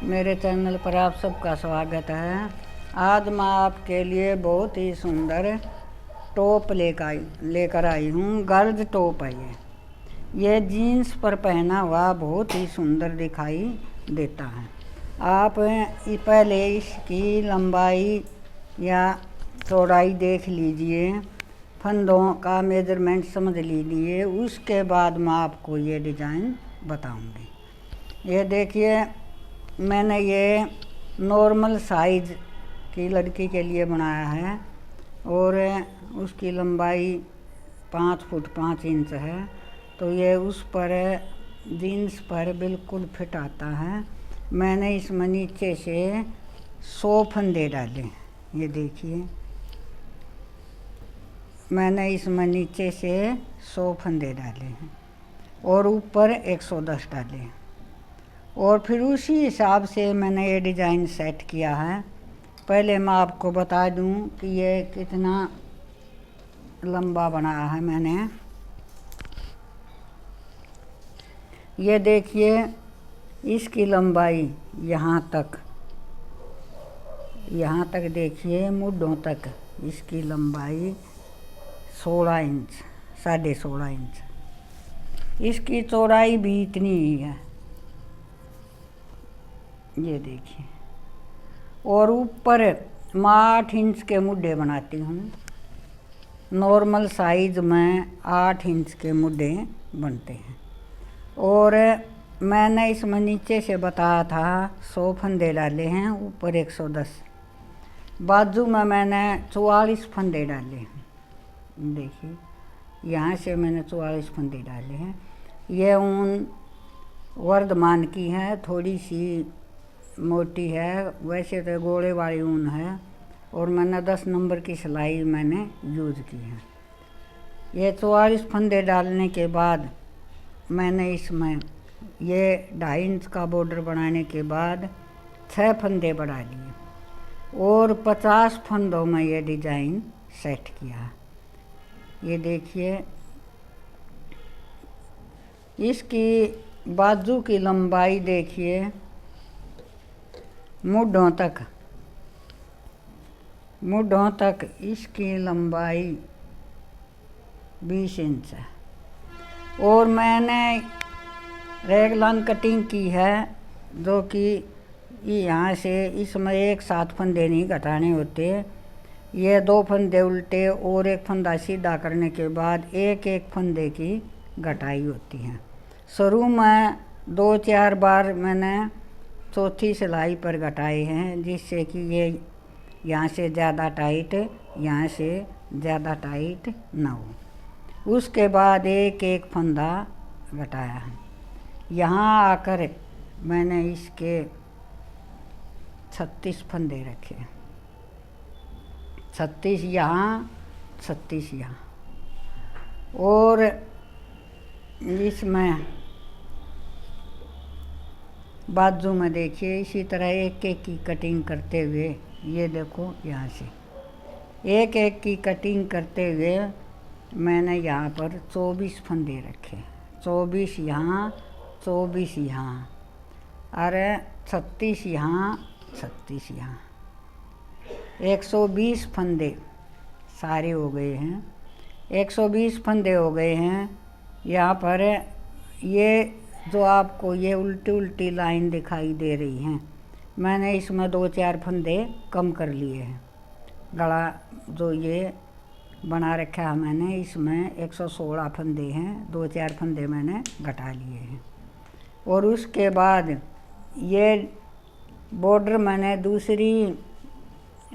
मेरे चैनल पर आप सबका स्वागत है। आज मैं आपके लिए बहुत ही सुंदर टॉप लेकर आई हूँ। गर्ल्स टॉप है ये जीन्स पर पहना हुआ बहुत ही सुंदर दिखाई देता है। आप पहले इसकी लंबाई या चौड़ाई देख लीजिए, फंदों का मेजरमेंट समझ लीजिए, उसके बाद मैं आपको ये डिज़ाइन बताऊंगी। ये देखिए, मैंने ये नॉर्मल साइज़ की लड़की के लिए बनाया है और उसकी लंबाई 5 फुट 5 इंच है। तो ये उस पर जीन्स पर बिल्कुल फिट आता है। मैंने इसमें नीचे से 100 फंदे डाले। ये देखिए, मैंने इसमें नीचे से 100 फंदे डाले हैं और ऊपर 110 डाले हैं और फिर उसी हिसाब से मैंने ये डिज़ाइन सेट किया है। पहले मैं आपको बता दूं कि ये कितना लंबा बनाया है मैंने। ये देखिए, इसकी लंबाई यहाँ तक देखिए, मुड्ढों तक इसकी लंबाई 16 इंच, 16.5 इंच। इसकी चौड़ाई भी इतनी ही है, ये देखिए। और ऊपर मैं 8 इंच के मुड्ढे बनाती हूँ। नॉर्मल साइज़ में 8 इंच के मुड्ढे बनते हैं। और मैंने इसमें नीचे से बताया था 100 फंदे डाले हैं, ऊपर 110। बाजू में मैंने 44 फंदे डाले हैं। देखिए, यहाँ से मैंने 44 फंदे डाले हैं। ये ऊन वर्धमान की है, थोड़ी सी मोटी है, वैसे तो गोले वाली ऊन है और मैंने 10 नंबर की सिलाई मैंने यूज़ की है। ये 44 फंदे डालने के बाद मैंने इसमें ये 2.5 इंच का बॉर्डर बनाने के बाद 6 फंदे बढ़ा लिए और 50 फंदों में ये डिज़ाइन सेट किया। ये देखिए, इसकी बाजू की लंबाई देखिए, मुड्ढों तक इसकी लंबाई 20 इंच है। और मैंने रेगलान कटिंग की है, जो कि यहाँ से इसमें एक साथ फंदे नहीं घटाने होते। ये 2 फंदे उल्टे और 1 फंदा सीधा करने के बाद एक फंदे की घटाई होती है। शुरू में 2-4 बार मैंने चौथी सिलाई पर घटाए हैं, जिससे कि ये यहाँ से ज़्यादा टाइट, यहाँ से ज़्यादा टाइट ना हो। उसके बाद एक फंदा घटाया है। यहाँ आकर मैंने इसके 36 फंदे रखे, 36 यहाँ, 36 यहाँ। और इसमें बाजू में देखिए, इसी तरह एक की कटिंग करते हुए, ये देखो, यहाँ से एक की कटिंग करते हुए मैंने यहाँ पर 24 फंदे रखे। 24 यहाँ, 24 यहाँ, अरे 36 यहाँ, 36 यहाँ। 120 फंदे सारे हो गए हैं। 120 फंदे हो गए हैं। यहाँ पर ये जो आपको ये उल्टी लाइन दिखाई दे रही हैं, मैंने इसमें 2-4 फंदे कम कर लिए हैं। गला जो ये बना रखा है मैंने, इसमें 116 फंदे हैं, 2-4 फंदे मैंने घटा लिए हैं। और उसके बाद ये बॉर्डर मैंने दूसरी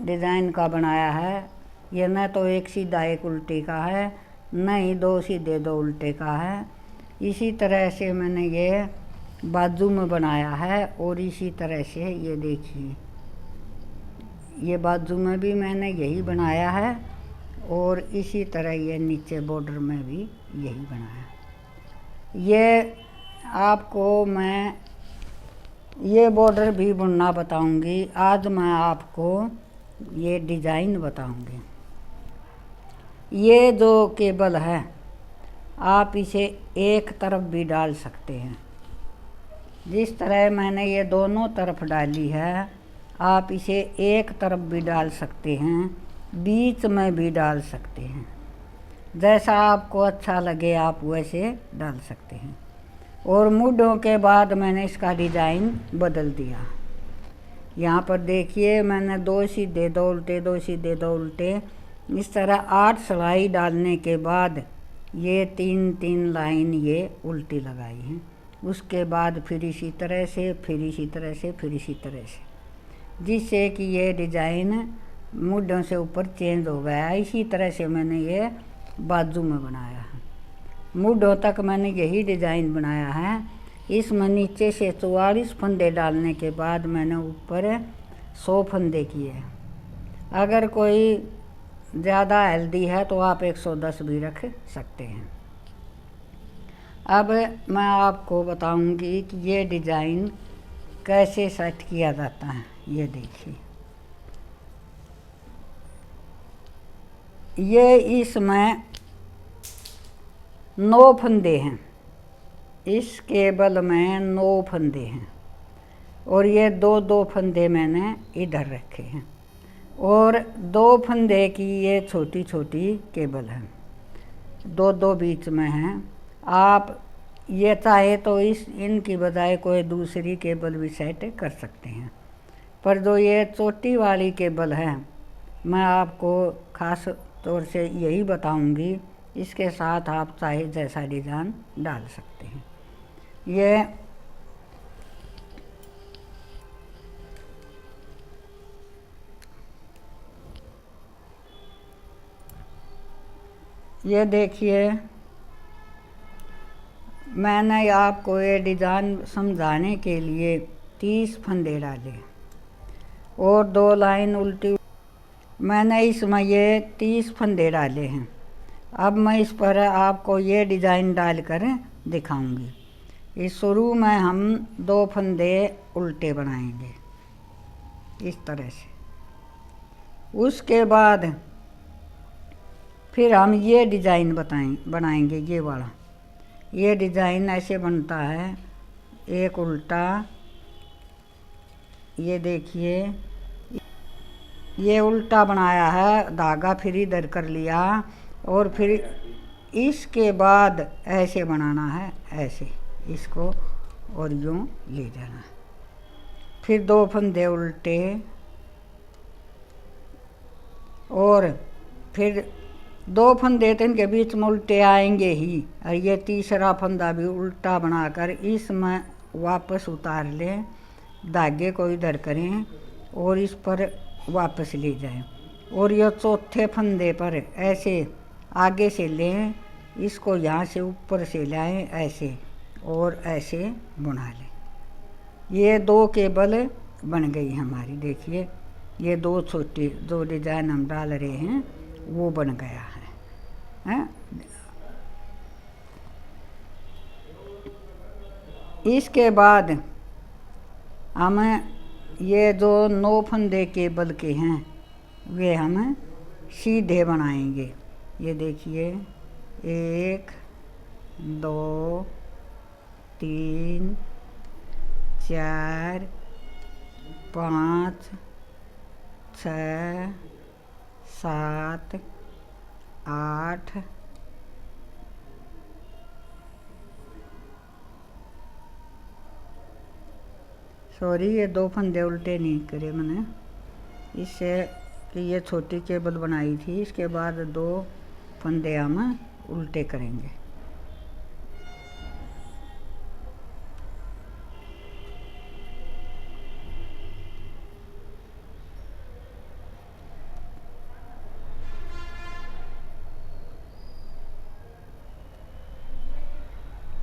डिज़ाइन का बनाया है। ये न तो एक सीधा एक उल्टे का है, न ही 2 सीधे 2 उल्टे का है। इसी तरह से मैंने ये बाजू में बनाया है और इसी तरह से ये देखिए, ये बाजू में भी मैंने यही बनाया है और इसी तरह ये नीचे बॉर्डर में भी यही बनाया। ये आपको मैं ये बॉर्डर भी बुनना बताऊंगी। आज मैं आपको ये डिज़ाइन बताऊंगी। ये जो केबल है, आप इसे एक तरफ भी डाल सकते हैं। जिस तरह मैंने ये दोनों तरफ डाली है, आप इसे एक तरफ भी डाल सकते हैं, बीच में भी डाल सकते हैं, जैसा आपको अच्छा लगे आप वैसे डाल सकते हैं। और मुड्ढों के बाद मैंने इसका डिज़ाइन बदल दिया। यहाँ पर देखिए, मैंने 2 सीधे 2 उल्टे, 2 सीधे 2 उल्टे, इस तरह 8 सिलाई डालने के बाद ये 3-3 लाइन ये उल्टी लगाई हैं। उसके बाद फिर इसी तरह से, फिर इसी तरह से, फिर इसी तरह से, जिससे कि ये डिज़ाइन मुड्ढों से ऊपर चेंज हो गया। इसी तरह से मैंने ये बाजू में बनाया है। मुड्ढों तक मैंने यही डिज़ाइन बनाया है। इसमें नीचे से 44 फंदे डालने के बाद मैंने ऊपर 100 फंदे किए। अगर कोई ज़्यादा हेल्दी है तो आप 110 भी रख सकते हैं। अब मैं आपको बताऊंगी कि ये डिज़ाइन कैसे सेट किया जाता है। ये देखिए, ये इसमें 9 फंदे हैं, इस केबल में 9 फंदे हैं, और ये 2-2 फंदे मैंने इधर रखे हैं, और 2 फंदे की ये छोटी छोटी केबल है, 2-2 बीच में हैं। आप ये चाहे तो इनकी बजाय कोई दूसरी केबल भी सेट कर सकते हैं, पर जो ये चोटी वाली केबल है मैं आपको ख़ास तौर से यही बताऊंगी। इसके साथ आप चाहे जैसा डिज़ाइन डाल सकते हैं। ये देखिए, मैंने आपको ये डिज़ाइन समझाने के लिए 30 फंदे डाले और 2 लाइन उल्टी। मैंने इसमें ये 30 फंदे डाले हैं। अब मैं इस पर आपको ये डिज़ाइन डालकर दिखाऊंगी। इस शुरू में हम 2 फंदे उल्टे बनाएंगे इस तरह से। उसके बाद फिर हम ये डिज़ाइन बनाएंगे। ये वाला ये डिज़ाइन ऐसे बनता है, एक उल्टा, ये देखिए, ये उल्टा बनाया है, धागा फिर इधर कर लिया, और फिर इसके बाद ऐसे बनाना है, ऐसे इसको और यूँ ले जाना। फिर 2 फंदे उल्टे, और फिर 2 फंदे तो इनके बीच में उल्टे आएंगे ही, और ये तीसरा फंदा भी उल्टा बनाकर इसमें वापस उतार लें, धागे को इधर करें और इस पर वापस ले जाएं, और यह चौथे फंदे पर ऐसे आगे से लें, इसको यहाँ से ऊपर से लाएं ऐसे, और ऐसे बुना लें। ये 2 केबल बन गई हमारी। देखिए, ये 2 छोटी जो डिज़ाइन हम डाल रहे हैं वो बन गया है। इसके बाद हम ये जो 9 फंदे केबल के हैं वे हम सीधे बनाएंगे। ये देखिए, 1 2 3 4 5 6 7 8 सॉरी, ये 2 फंदे उल्टे नहीं करे मैंने, इससे कि ये छोटी केबल बनाई थी। इसके बाद 2 फंदे हम उल्टे करेंगे।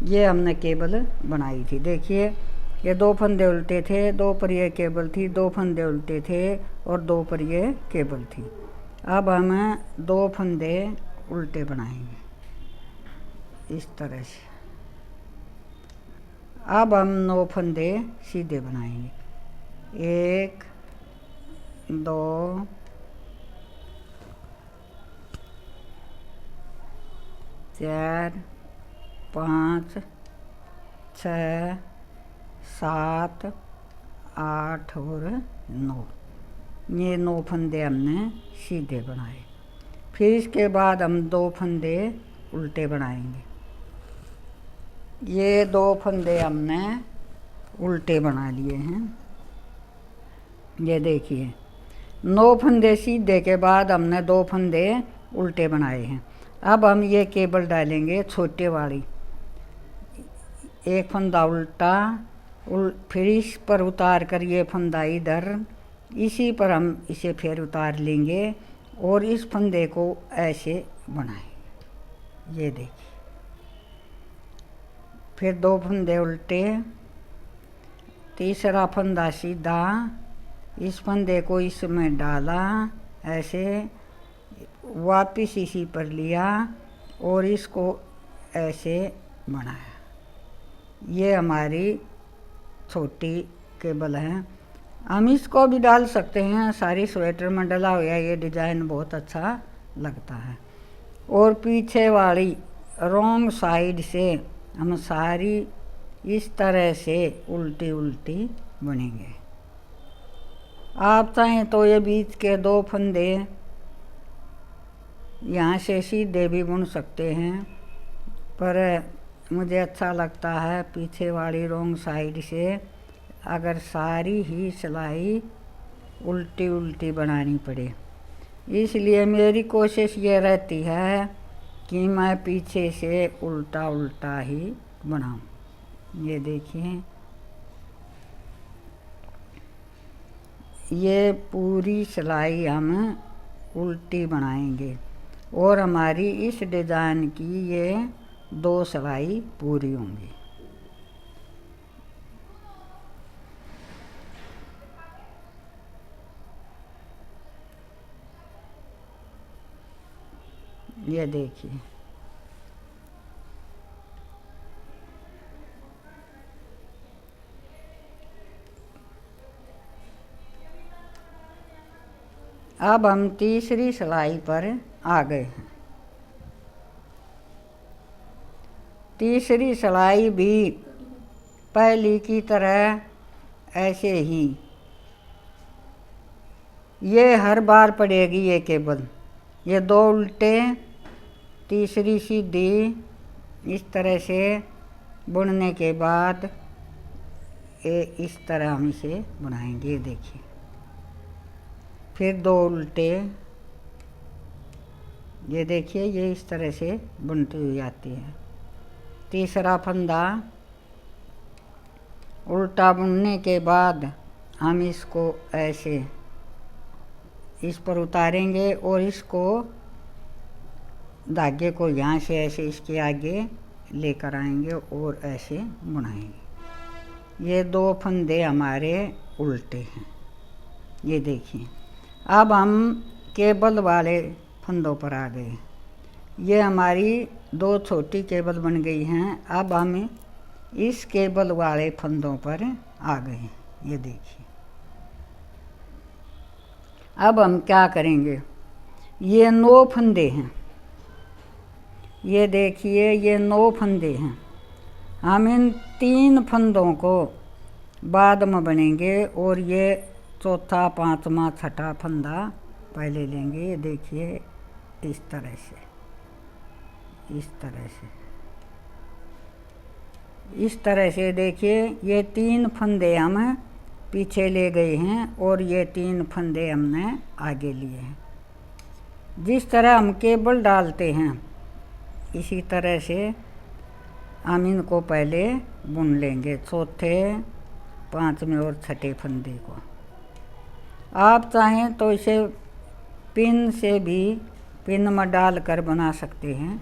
ये हमने केबल बनाई थी। देखिए, ये 2 फंदे उल्टे थे, 2 पर ये केबल थी, 2 फंदे उल्टे थे और 2 पर ये केबल थी। अब हम 2 फंदे उल्टे बनाएंगे इस तरह से। अब हम 9 फंदे सीधे बनाएंगे। 1 2 4 5 6 7, 8 और 9, ये 9 फंदे हमने सीधे बनाए। फिर इसके बाद हम 2 फंदे उल्टे बनाएंगे। ये 2 फंदे हमने उल्टे बना लिए हैं। ये देखिए 9 फंदे सीधे के बाद हमने 2 फंदे उल्टे बनाए हैं। अब हम ये केबल डालेंगे छोटे वाली, एक फंदा उल्टा, फिर इस पर उतार कर ये फंदा इधर, इसी पर हम इसे फिर उतार लेंगे और इस फंदे को ऐसे बनाएंगे। ये देखिए, फिर 2 फंदे उल्टे, तीसरा फंदा सीधा, इस फंदे को इसमें डाला, ऐसे वापिस इसी पर लिया और इसको ऐसे बनाया। ये हमारी छोटी केबल है। हम इसको भी डाल सकते हैं, सारी स्वेटर में डला हुआ ये डिज़ाइन बहुत अच्छा लगता है। और पीछे वाली रॉन्ग साइड से हम सारी इस तरह से उल्टी उल्टी बुनेंगे। आप चाहें तो ये बीच के 2 फंदे यहाँ से सीधे भी बुन सकते हैं, पर मुझे अच्छा लगता है पीछे वाली रॉन्ग साइड से अगर सारी ही सिलाई उल्टी उल्टी बनानी पड़े। इसलिए मेरी कोशिश ये रहती है कि मैं पीछे से उल्टा उल्टा ही बनाऊं। ये देखिए, ये पूरी सिलाई हम उल्टी बनाएंगे और हमारी इस डिज़ाइन की ये 2 सिलाई पूरी होंगी। ये देखिए, अब हम तीसरी सिलाई पर आ गए हैं। तीसरी सिलाई भी पहली की तरह ऐसे ही ये हर बार पड़ेगी ये केबल। ये 2 उल्टे, तीसरी सीधी, इस तरह से बुनने के बाद ये इस तरह हम इसे बुनाएंगे। ये देखिए, फिर 2 उल्टे, ये देखिए ये इस तरह से बुनती हुई आती है। तीसरा फंदा उल्टा बुनने के बाद हम इसको ऐसे इस पर उतारेंगे और इसको धागे को यहाँ से ऐसे इसके आगे लेकर आएंगे और ऐसे बुनाएंगे। ये 2 फंदे हमारे उल्टे हैं। ये देखिए, अब हम केबल वाले फंदों पर आ गए। ये हमारी 2 छोटी केबल बन गई हैं। अब हम इस केबल वाले फंदों पर आ गए। ये देखिए, अब हम क्या करेंगे, ये 9 फंदे हैं। ये देखिए ये 9 फंदे हैं। हम इन 3 फंदों को बाद में बनेंगे और ये चौथा, 5वां, 6ठा फंदा पहले लेंगे। ये देखिए इस तरह से, इस तरह से देखिए ये 3 फंदे हम पीछे ले गए हैं और ये 3 फंदे हमने आगे लिए हैं। जिस तरह हम केबल डालते हैं इसी तरह से हम इनको पहले बुन लेंगे, चौथे, 5वें और 6ठे फंदे को। आप चाहें तो इसे पिन से भी, पिन में डाल कर बना सकते हैं।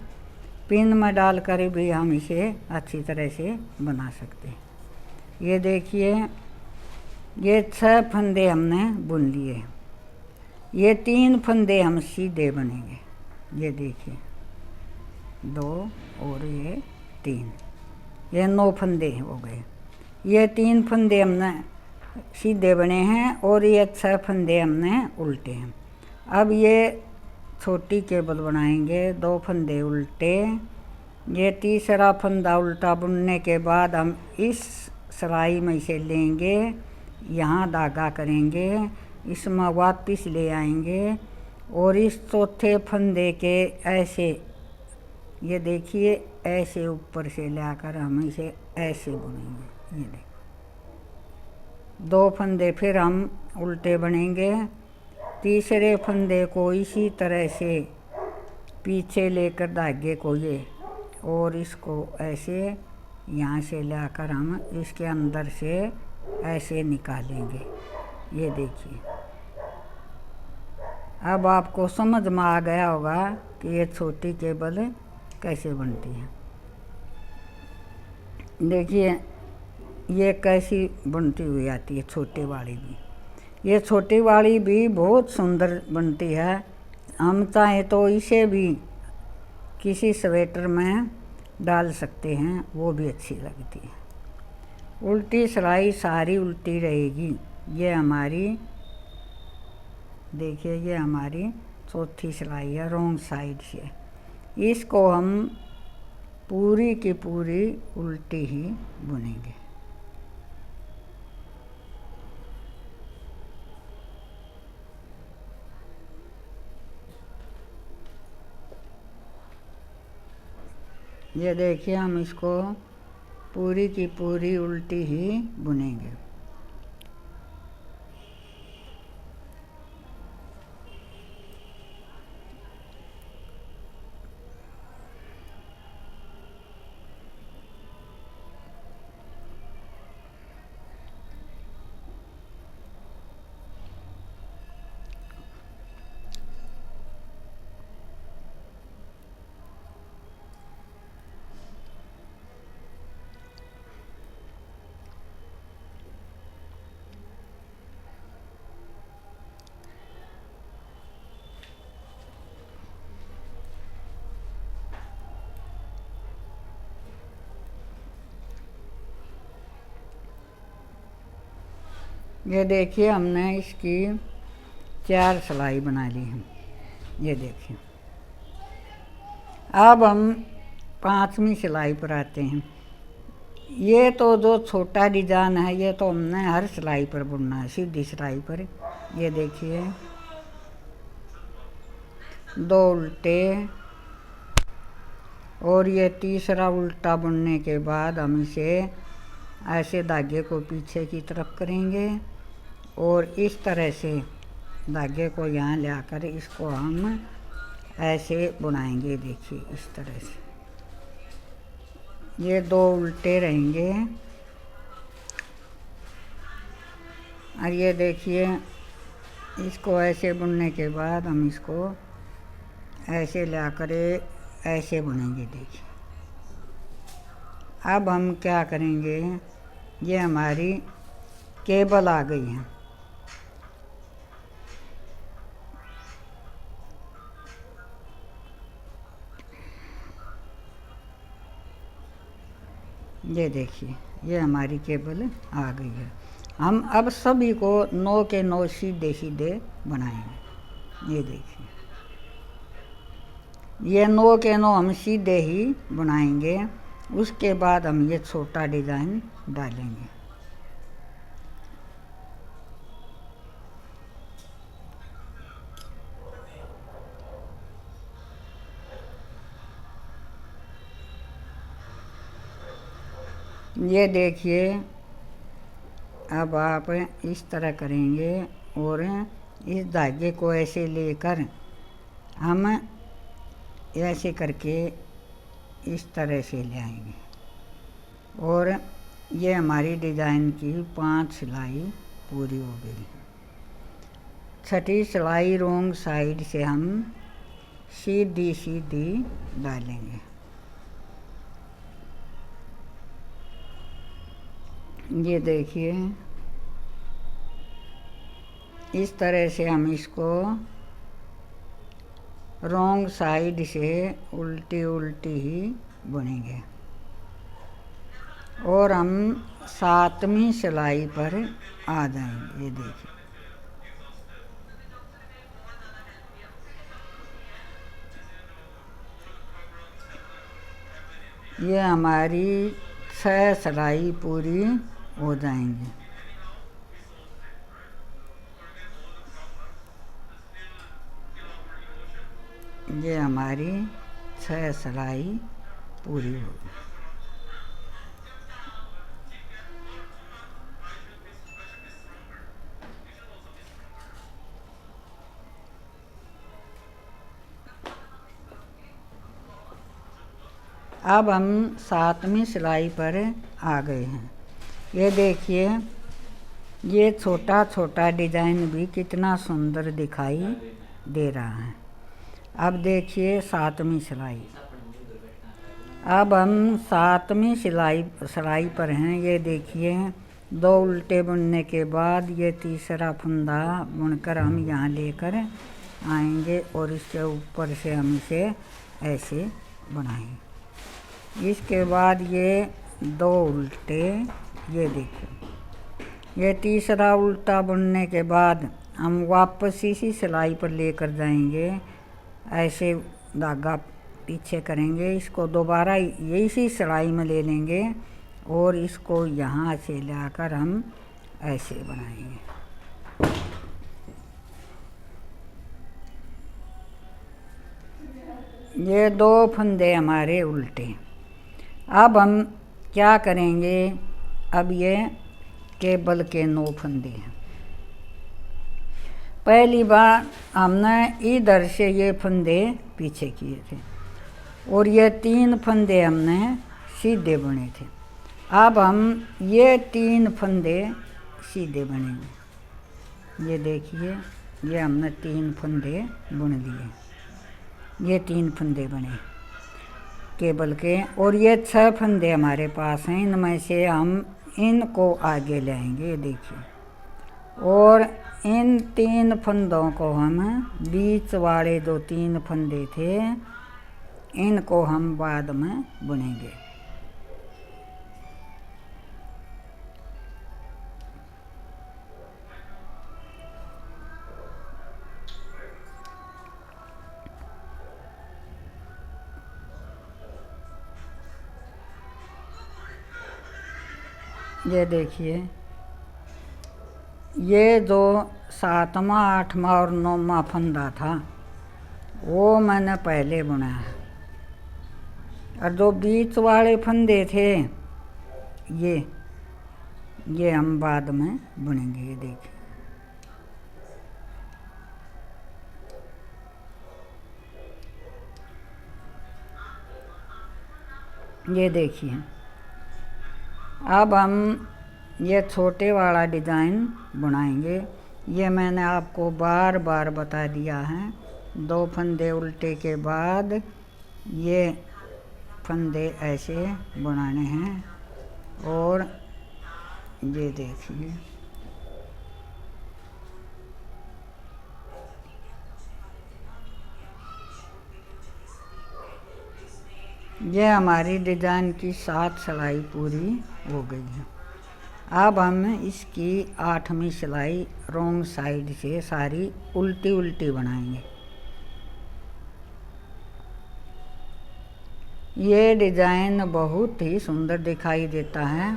पिन में डाल कर भी हम इसे अच्छी तरह से बना सकते हैं। ये देखिए ये 6 फंदे हमने बुन लिए। ये 3 फंदे हम सीधे बनेंगे। ये देखिए 2 और ये 3, ये 9 फंदे हो गए। ये 3 फंदे हमने सीधे बने हैं और ये 6 फंदे हमने उल्टे हैं। अब ये छोटी केबल बनाएंगे, 2 फंदे उल्टे। ये तीसरा फंदा उल्टा बुनने के बाद हम इस सिलाई में से लेंगे, यहाँ धागा करेंगे, इसमें वापस ले आएंगे और इस चौथे फंदे के ऐसे, ये देखिए ऐसे ऊपर से लाकर हम इसे ऐसे बुनेंगे। ये देखिए 2 फंदे फिर हम उल्टे बनेंगे। तीसरे फंदे को इसी तरह से पीछे लेकर धागे को ये और इसको ऐसे यहाँ से लाकर हम इसके अंदर से ऐसे निकालेंगे। ये देखिए अब आपको समझ में आ गया होगा कि ये छोटी केबल कैसे बनती है। देखिए ये कैसी बनती हुई आती है छोटी वाली भी। ये छोटी वाली भी बहुत सुंदर बनती है। हम चाहें तो इसे भी किसी स्वेटर में डाल सकते हैं, वो भी अच्छी लगती है। उल्टी सिलाई सारी उल्टी रहेगी। ये हमारी देखिए ये हमारी चौथी सिलाई है रॉन्ग साइड से। इसको हम पूरी की पूरी उल्टी ही बुनेंगे। ये देखिए हम इसको पूरी की पूरी उल्टी ही बुनेंगे। ये देखिए हमने इसकी 4 सिलाई बना ली है। ये देखिए अब हम 5वीं सिलाई पर आते हैं। ये तो जो छोटा डिजाइन है ये तो हमने हर सिलाई पर बुनना है, सीधी सिलाई पर। ये देखिए 2 उल्टे और ये तीसरा उल्टा बुनने के बाद हम इसे ऐसे धागे को पीछे की तरफ करेंगे और इस तरह से धागे को यहाँ लाकर इसको हम ऐसे बुनाएंगे। देखिए इस तरह से ये 2 उल्टे रहेंगे और ये देखिए इसको ऐसे बुनने के बाद हम इसको ऐसे लाकर ऐसे बुनेंगे। देखिए अब हम क्या करेंगे, ये हमारी केबल आ गई है। ये देखिए ये हमारी केबल आ गई है। हम अब सभी को 9 के 9 सीधे सीधे बनाएंगे। ये देखिए ये 9 के 9 हम सीधे ही बनाएंगे। उसके बाद हम ये छोटा डिज़ाइन डालेंगे। ये देखिए अब आप इस तरह करेंगे और इस धागे को ऐसे लेकर हम ऐसे करके इस तरह से ले आएंगे और ये हमारी डिज़ाइन की 5 सिलाई पूरी हो गई। 6ठी सिलाई रॉन्ग साइड से हम सीधी सीधी डालेंगे। ये देखिए इस तरह से हम इसको रॉन्ग साइड से उल्टी उल्टी ही बुनेंगे और हम 7वीं सिलाई पर आ जाएंगे। ये देखिए ये हमारी 6 सिलाई पूरी हो जाएंगे। ये हमारी 6 सिलाई पूरी हो गई। अब हम 7वीं सिलाई पर आ गए हैं। ये देखिए, ये छोटा छोटा डिजाइन भी कितना सुंदर दिखाई दे रहा है। अब देखिए 7वीं सिलाई। अब हम 7वीं सिलाई पर हैं। ये देखिए, 2 उल्टे बुनने के बाद ये तीसरा फंदा बुनकर हम यहाँ लेकर आएंगे और इसके ऊपर से हम इसे ऐसे बनाएंगे। इसके बाद ये 2 उल्टे, ये देखिए, ये तीसरा उल्टा बुनने के बाद हम वापस इसी सिलाई पर लेकर जाएंगे। ऐसे धागा पीछे करेंगे, इसको दोबारा ये इसी सिलाई में ले लेंगे और इसको यहाँ से लाकर हम ऐसे बनाएंगे। ये 2 फंदे हमारे उल्टे। अब हम क्या करेंगे, अब ये केबल के 9 फंदे हैं। पहली बार हमने इधर से ये फंदे पीछे किए थे और ये 3 फंदे हमने सीधे बुने थे। अब हम ये 3 फंदे सीधे बुनेंगे। ये देखिए, ये हमने 3 फंदे बुन लिए। ये 3 फंदे बने केबल के और ये 6 फंदे हमारे पास हैं। इनमें से हम इनको आगे लाएंगे, ये देखिए, और इन 3 फंदों को हम, बीच वाले जो 3 फंदे थे, इनको हम बाद में बुनेंगे। ये देखिए, ये जो 7वां, 8वां और 9वां फंदा था वो मैंने पहले बुना है और जो बीच वाले फंदे थे ये हम बाद में बुनेंगे। ये देखिए, ये देखिए, अब हम ये छोटे वाला डिज़ाइन बुनाएंगे। ये मैंने आपको बार बार बता दिया है। 2 फंदे उल्टे के बाद ये फंदे ऐसे बनाने हैं और ये देखिए, ये हमारी डिज़ाइन की 7 सिलाई पूरी हो गई है। अब हम इसकी 8वीं सिलाई रोंग साइड से सारी उल्टी उल्टी बनाएंगे। ये डिज़ाइन बहुत ही सुंदर दिखाई देता है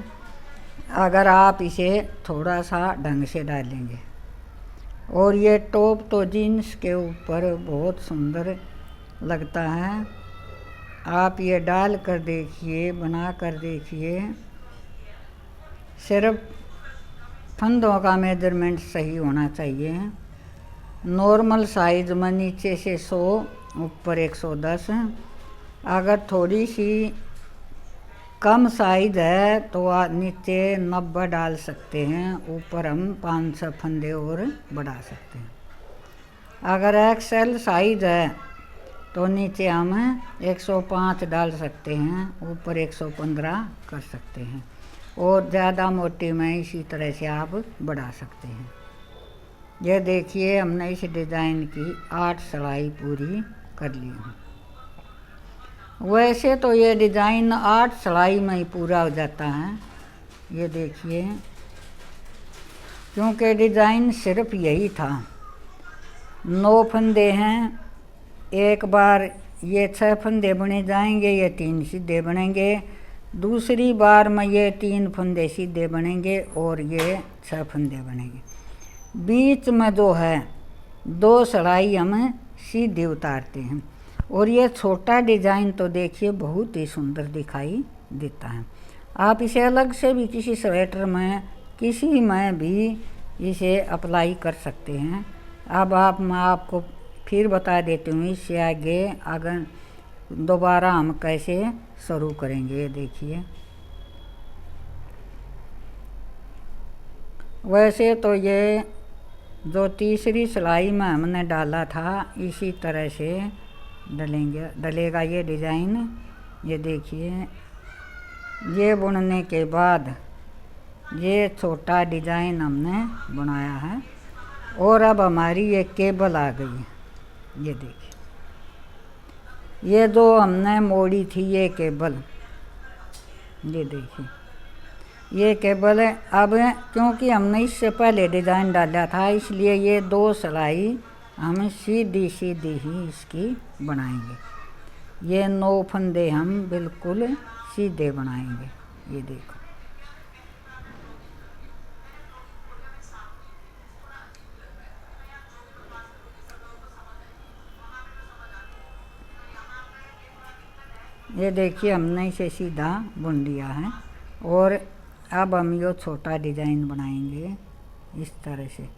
अगर आप इसे थोड़ा सा ढंग से डालेंगे। और ये टॉप तो जीन्स के ऊपर बहुत सुंदर लगता है। आप ये डाल कर देखिए, बना कर देखिए। सिर्फ फंदों का मेजरमेंट सही होना चाहिए। नॉर्मल साइज में नीचे से 100, ऊपर 110। अगर थोड़ी सी कम साइज है तो आप नीचे 90 डाल सकते हैं, ऊपर हम 500 फंदे और बढ़ा सकते हैं। अगर एक्सेल साइज है तो नीचे हम 105 डाल सकते हैं, ऊपर 115 कर सकते हैं और ज़्यादा मोटी में इसी तरह से आप बढ़ा सकते हैं। यह देखिए, हमने इस डिज़ाइन की 8 सिलाई पूरी कर ली है। वैसे तो ये डिज़ाइन 8 सिलाई में ही पूरा हो जाता है। ये देखिए, क्योंकि डिज़ाइन सिर्फ यही था। 9 फंदे हैं, एक बार ये 6 फंदे बुने जाएंगे, ये 3 सीधे बनेंगे, दूसरी बार में ये 3 फंदे सीधे बनेंगे और ये 6 फंदे बनेंगे। बीच में जो है 2 सलाई हम सीधी उतारते हैं। और ये छोटा डिजाइन तो देखिए बहुत ही सुंदर दिखाई देता है। आप इसे अलग से भी किसी स्वेटर में किसी में भी इसे अप्लाई कर सकते हैं। अब मैं आपको फिर बता देती हूँ इससे आगे अगर दोबारा हम कैसे शुरू करेंगे। देखिए वैसे तो ये जो तीसरी सिलाई में हमने डाला था इसी तरह से डलेगा ये डिज़ाइन। ये देखिए ये बुनने के बाद ये छोटा डिज़ाइन हमने बनाया है और अब हमारी ये केबल आ गई है। ये देखिए ये जो हमने मोड़ी थी ये केबल, ये देखिए ये केबल है। अब क्योंकि हमने इससे पहले डिज़ाइन डाला था इसलिए ये 2 सिलाई हम सीधी सीधी ही इसकी बनाएंगे। ये 9 फंदे हम बिल्कुल सीधे बनाएंगे। ये देखो ये देखिए हमने इसे सीधा बुन लिया है। और अब हम ये छोटा डिज़ाइन बनाएंगे इस तरह से।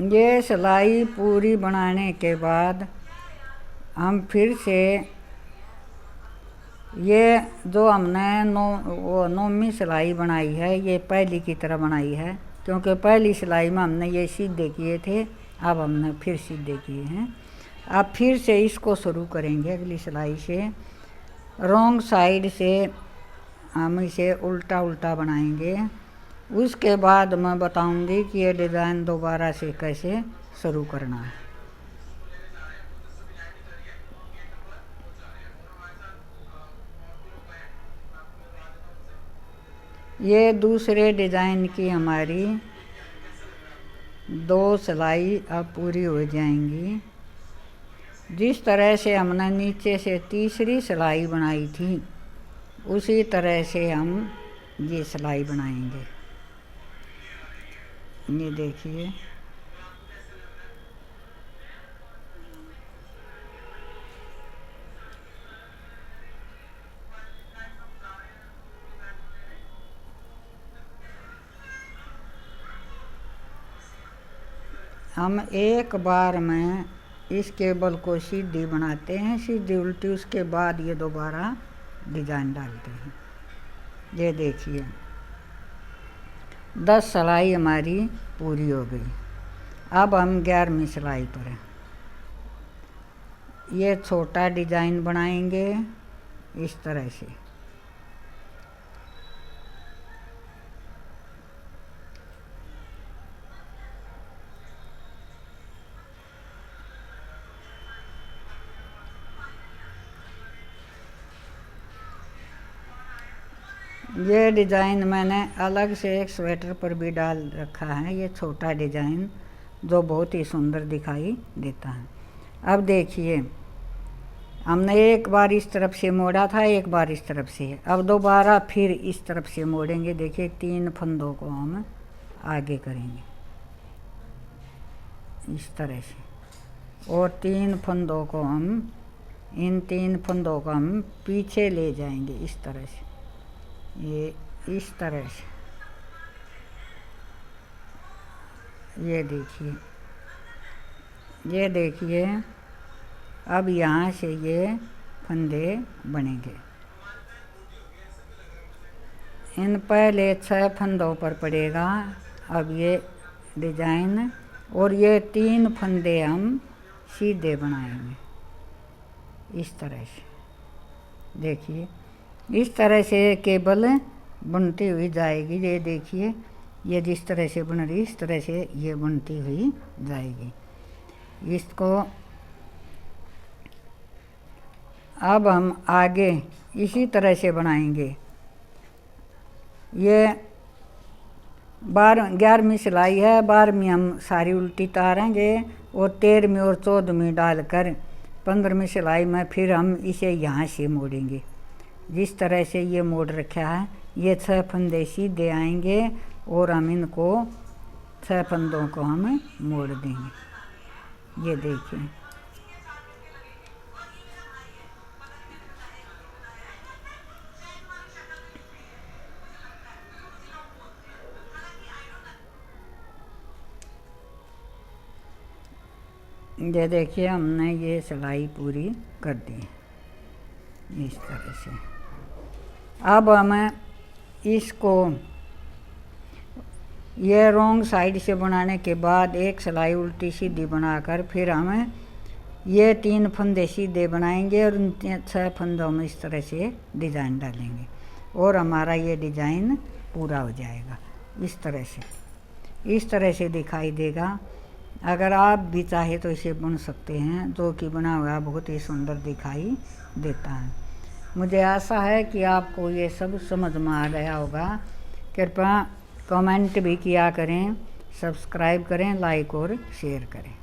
ये सिलाई पूरी बनाने के बाद हम फिर से ये जो हमने 9वीं सिलाई बनाई है ये पहली की तरह बनाई है, क्योंकि पहली सिलाई में हमने ये सीधे किए थे, अब हमने फिर सीधे किए हैं। अब फिर से इसको शुरू करेंगे अगली सिलाई से। रॉन्ग साइड से हम इसे उल्टा उल्टा बनाएंगे। उसके बाद मैं बताऊंगी कि ये डिज़ाइन दोबारा से कैसे शुरू करना है। ये दूसरे डिज़ाइन की हमारी 2 सिलाई अब पूरी हो जाएंगी। जिस तरह से हमने नीचे से तीसरी सिलाई बनाई थी उसी तरह से हम ये सिलाई बनाएंगे। ये देखिए हम एक बार में इस केबल को सीधी बनाते हैं, सीधी उल्टी, उसके बाद ये दोबारा डिज़ाइन डालते हैं। ये देखिए 10 सिलाई हमारी पूरी हो गई। अब हम 11वीं सिलाई पर हैं। ये छोटा डिज़ाइन बनाएंगे इस तरह से। ये डिज़ाइन मैंने अलग से एक स्वेटर पर भी डाल रखा है, ये छोटा डिज़ाइन जो बहुत ही सुंदर दिखाई देता है। अब देखिए हमने एक बार इस तरफ से मोड़ा था, एक बार इस तरफ से, अब दोबारा फिर इस तरफ से मोड़ेंगे। देखिए 3 फंदों को हम आगे करेंगे इस तरह से, और 3 फंदों को हम, इन 3 फंदों को हम पीछे ले जाएंगे इस तरह से। ये इस तरह से, ये देखिए, ये देखिए अब यहाँ से ये फंदे बनेंगे। इन पहले 6 फंदों पर पड़ेगा अब ये डिज़ाइन, और ये 3 फंदे हम सीधे बनाएंगे इस तरह से। देखिए इस तरह से केबल बुनती हुई जाएगी। ये देखिए ये जिस तरह से बन रही इस तरह से ये बुनती हुई जाएगी। इसको अब हम आगे इसी तरह से बनाएंगे। ये 11वीं सिलाई है। 12वीं हम सारी उल्टी तारेंगे और 13वीं और 14वीं डालकर 15वीं सिलाई में फिर हम इसे यहाँ से मोड़ेंगे। जिस तरह से ये मोड़ रखा है, ये 6 फंदे सीधे आएंगे और हम इनको 6 फंदों को हम मोड़ देंगे। ये देखिए, ये देखिए हमने ये सिलाई पूरी कर दी इस तरह से। अब हमें इसको ये रॉन्ग साइड से बनाने के बाद एक सिलाई उल्टी सीधी बनाकर फिर हमें ये 3 फंदे सीधे बनाएंगे और उन 6 फंदों में इस तरह से डिज़ाइन डालेंगे और हमारा ये डिज़ाइन पूरा हो जाएगा। इस तरह से दिखाई देगा। अगर आप भी चाहे तो इसे बुन सकते हैं, जो कि बना हुआ बहुत ही सुंदर दिखाई देता है। मुझे आशा है कि आपको ये सब समझ में आ गया होगा। कृपया कमेंट भी किया करें, सब्सक्राइब करें, लाइक और शेयर करें।